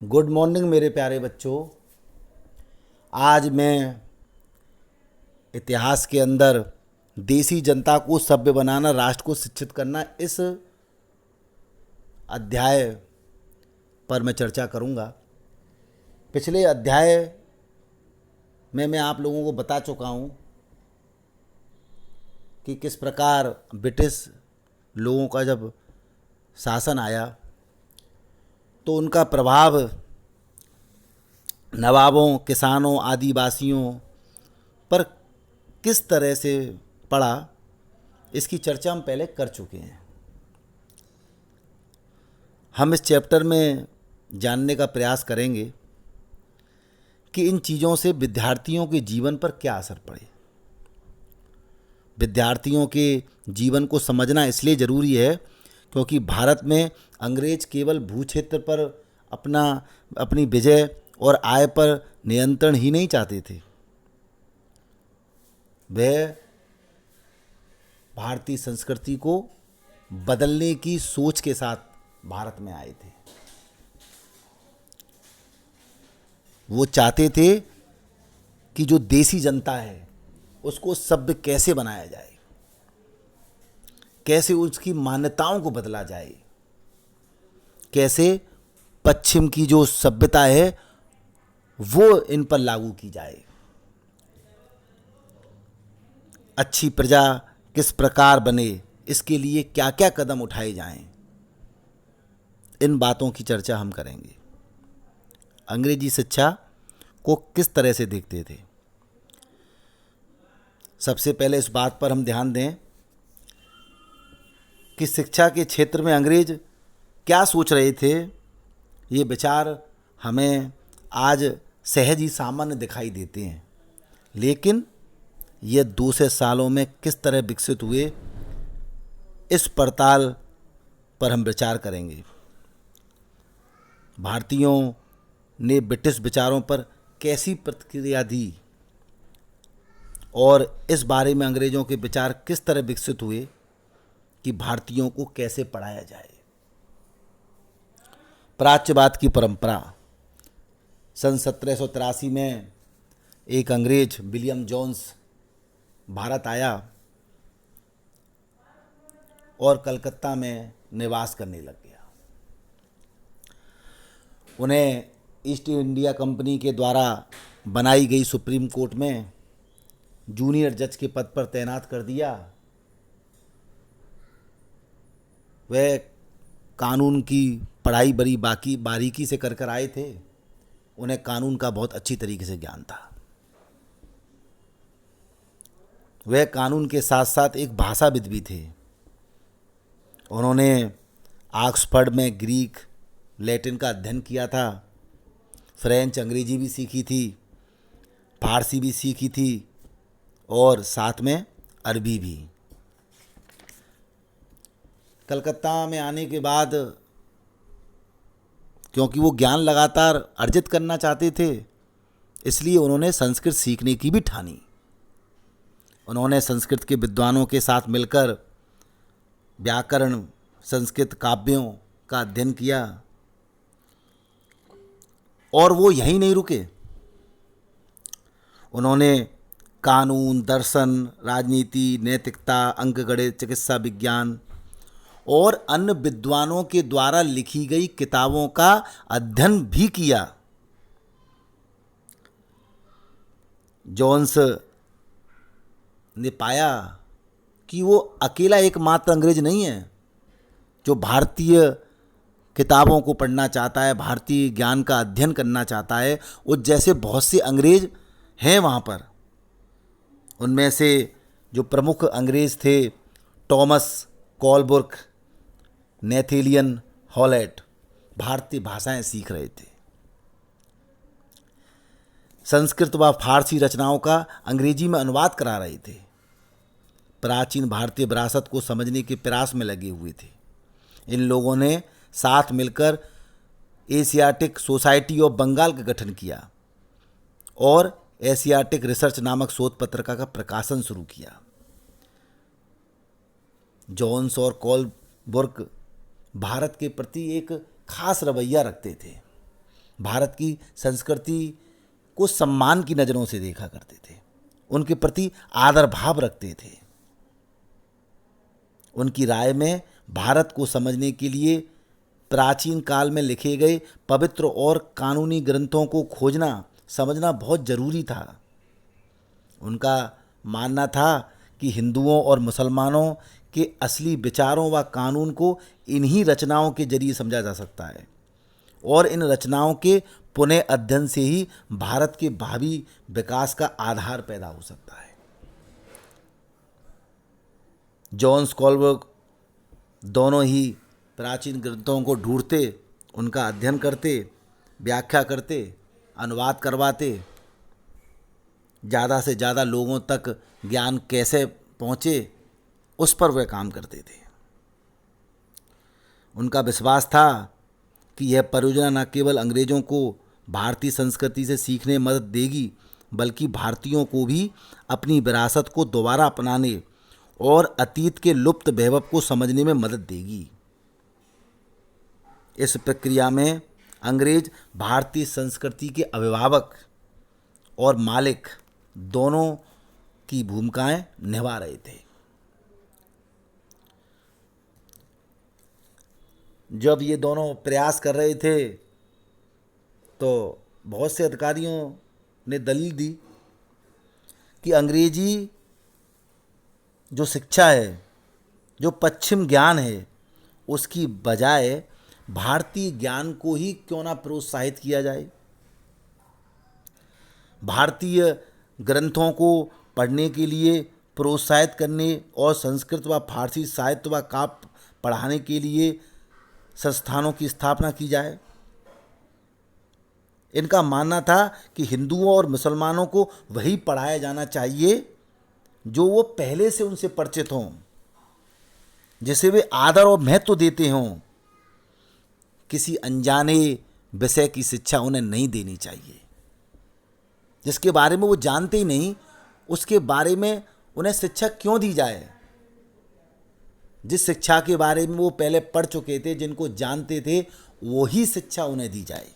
Good morning मेरे प्यारे बच्चों। आज मैं इतिहास के अंदर देसी जनता को सभ्य बनाना, राष्ट्र को शिक्षित करना, इस अध्याय पर मैं चर्चा करूंगा। पिछले अध्याय में मैं आप लोगों को बता चुका हूं कि किस प्रकार ब्रिटिश लोगों का जब शासन आया तो उनका प्रभाव नवाबों, किसानों, आदिवासियों पर किस तरह से पड़ा, इसकी चर्चा हम पहले कर चुके हैं। हम इस चैप्टर में जानने का प्रयास करेंगे कि इन चीज़ों से विद्यार्थियों के जीवन पर क्या असर पड़े। विद्यार्थियों के जीवन को समझना इसलिए ज़रूरी है क्योंकि भारत में अंग्रेज केवल भूक्षेत्र पर अपनी विजय और आय पर नियंत्रण ही नहीं चाहते थे। वह भारतीय संस्कृति को बदलने की सोच के साथ भारत में आए थे। वो चाहते थे कि जो देसी जनता है उसको सभ्य कैसे बनाया जाए, कैसे उसकी मान्यताओं को बदला जाए, कैसे पश्चिम की जो सभ्यता है वो इन पर लागू की जाए, अच्छी प्रजा किस प्रकार बने, इसके लिए क्या क्या कदम उठाए जाएं। इन बातों की चर्चा हम करेंगे। अंग्रेजी शिक्षा को किस तरह से देखते थे। सबसे पहले इस बात पर हम ध्यान दें कि शिक्षा के क्षेत्र में अंग्रेज क्या सोच रहे थे। ये विचार हमें आज सहज ही सामान्य दिखाई देते हैं, लेकिन ये 200 सालों में किस तरह विकसित हुए, इस पड़ताल पर हम विचार करेंगे। भारतीयों ने ब्रिटिश विचारों पर कैसी प्रतिक्रिया दी और इस बारे में अंग्रेज़ों के विचार किस तरह विकसित हुए कि भारतीयों को कैसे पढ़ाया जाए। प्राच्यवाद की परंपरा। सन 1783 में एक अंग्रेज विलियम जोन्स भारत आया और कलकत्ता में निवास करने लग गया। उन्हें ईस्ट इंडिया कंपनी के द्वारा बनाई गई सुप्रीम कोर्ट में जूनियर जज के पद पर तैनात कर दिया। वह कानून की पढ़ाई बड़ी बारीकी से कर आए थे। उन्हें कानून का बहुत अच्छी तरीके से ज्ञान था। वह कानून के साथ साथ एक भाषाविद भी थे। उन्होंने ऑक्सफोर्ड में ग्रीक, लैटिन का अध्ययन किया था। फ्रेंच, अंग्रेजी भी सीखी थी, फारसी भी सीखी थी और साथ में अरबी भी। कलकत्ता में आने के बाद क्योंकि वो ज्ञान लगातार अर्जित करना चाहते थे, इसलिए उन्होंने संस्कृत सीखने की भी ठानी। उन्होंने संस्कृत के विद्वानों के साथ मिलकर व्याकरण, संस्कृत काव्यों का अध्ययन किया। और वो यहीं नहीं रुके। उन्होंने कानून, दर्शन, राजनीति, नैतिकता, अंकगणित, चिकित्सा विज्ञान और अन्य विद्वानों के द्वारा लिखी गई किताबों का अध्ययन भी किया। जोन्स ने पाया कि वो अकेला एकमात्र अंग्रेज नहीं है जो भारतीय किताबों को पढ़ना चाहता है, भारतीय ज्ञान का अध्ययन करना चाहता है। वो जैसे बहुत से अंग्रेज हैं वहाँ पर। उनमें से जो प्रमुख अंग्रेज थे, टॉमस कोलब्रुक, नेथेलियन हॉलेट, भारतीय भाषाएं सीख रहे थे। संस्कृत व फारसी रचनाओं का अंग्रेजी में अनुवाद करा रहे थे। प्राचीन भारतीय विरासत को समझने के प्रयास में लगे हुए थे। इन लोगों ने साथ मिलकर एशियाटिक सोसाइटी ऑफ बंगाल का गठन किया और एशियाटिक रिसर्च नामक शोध पत्रिका का प्रकाशन शुरू किया। जोन्स और कोलब्रुक भारत के प्रति एक खास रवैया रखते थे। भारत की संस्कृति को सम्मान की नज़रों से देखा करते थे, उनके प्रति आदर भाव रखते थे। उनकी राय में भारत को समझने के लिए प्राचीन काल में लिखे गए पवित्र और कानूनी ग्रंथों को खोजना समझना बहुत जरूरी था। उनका मानना था कि हिंदुओं और मुसलमानों के असली विचारों व कानून को इन्हीं रचनाओं के जरिए समझा जा सकता है और इन रचनाओं के पुनः अध्ययन से ही भारत के भावी विकास का आधार पैदा हो सकता है। जॉन स्कॉलबर्ग दोनों ही प्राचीन ग्रंथों को ढूंढते, उनका अध्ययन करते, व्याख्या करते, अनुवाद करवाते, ज़्यादा से ज़्यादा लोगों तक ज्ञान कैसे पहुँचे उस पर वे काम करते थे। उनका विश्वास था कि यह परियोजना न केवल अंग्रेज़ों को भारतीय संस्कृति से सीखने में मदद देगी, बल्कि भारतीयों को भी अपनी विरासत को दोबारा अपनाने और अतीत के लुप्त वैभव को समझने में मदद देगी। इस प्रक्रिया में अंग्रेज भारतीय संस्कृति के अभिभावक और मालिक दोनों की भूमिकाएं निभा रहे थे। जब ये दोनों प्रयास कर रहे थे तो बहुत से अधिकारियों ने दलील दी कि अंग्रेजी जो शिक्षा है, जो पश्चिम ज्ञान है, उसकी बजाय भारतीय ज्ञान को ही क्यों ना प्रोत्साहित किया जाए। भारतीय ग्रंथों को पढ़ने के लिए प्रोत्साहित करने और संस्कृत व फारसी साहित्य व काव्य पढ़ाने के लिए संस्थानों की स्थापना की जाए। इनका मानना था कि हिंदुओं और मुसलमानों को वही पढ़ाया जाना चाहिए जो वो पहले से उनसे परिचित हों, जिसे वे आदर और महत्व देते हों। किसी अनजाने विषय की शिक्षा उन्हें नहीं देनी चाहिए, जिसके बारे में वो जानते ही नहीं, उसके बारे में उन्हें शिक्षा क्यों दी जाए। जिस शिक्षा के बारे में वो पहले पढ़ चुके थे, जिनको जानते थे, वही शिक्षा उन्हें दी जाए।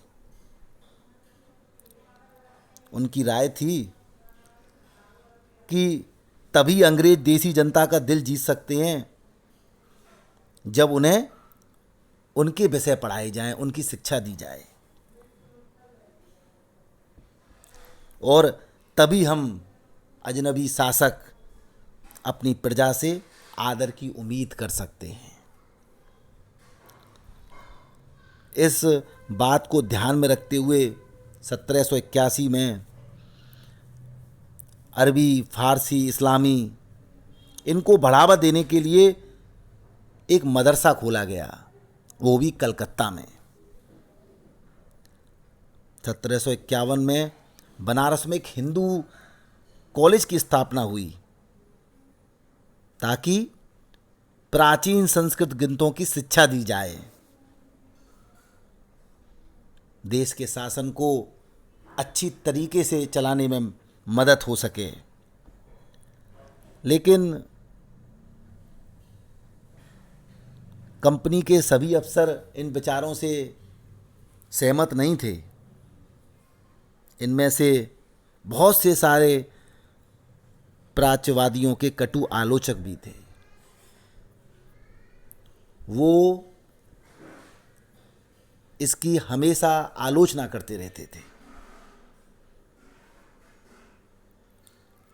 उनकी राय थी कि तभी अंग्रेज देसी जनता का दिल जीत सकते हैं जब उन्हें उनके विषय पढ़ाए जाएं, उनकी शिक्षा दी जाए, और तभी हम अजनबी शासक अपनी प्रजा से आदर की उम्मीद कर सकते हैं। इस बात को ध्यान में रखते हुए 1781 में अरबी, फारसी, इस्लामी इनको बढ़ावा देने के लिए एक मदरसा खोला गया, वो भी कलकत्ता में। 1751 में बनारस में एक हिंदू कॉलेज की स्थापना हुई ताकि प्राचीन संस्कृत ग्रंथों की शिक्षा दी जाए, देश के शासन को अच्छी तरीके से चलाने में मदद हो सके। लेकिन कंपनी के सभी अफसर इन विचारों से सहमत नहीं थे। इनमें से बहुत से सारे प्राच्यवादियों के कटु आलोचक भी थे। वो इसकी हमेशा आलोचना करते रहते थे।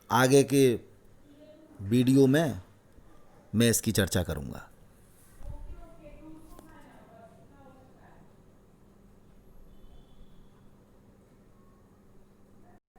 आगे के वीडियो में मैं इसकी चर्चा करूंगा।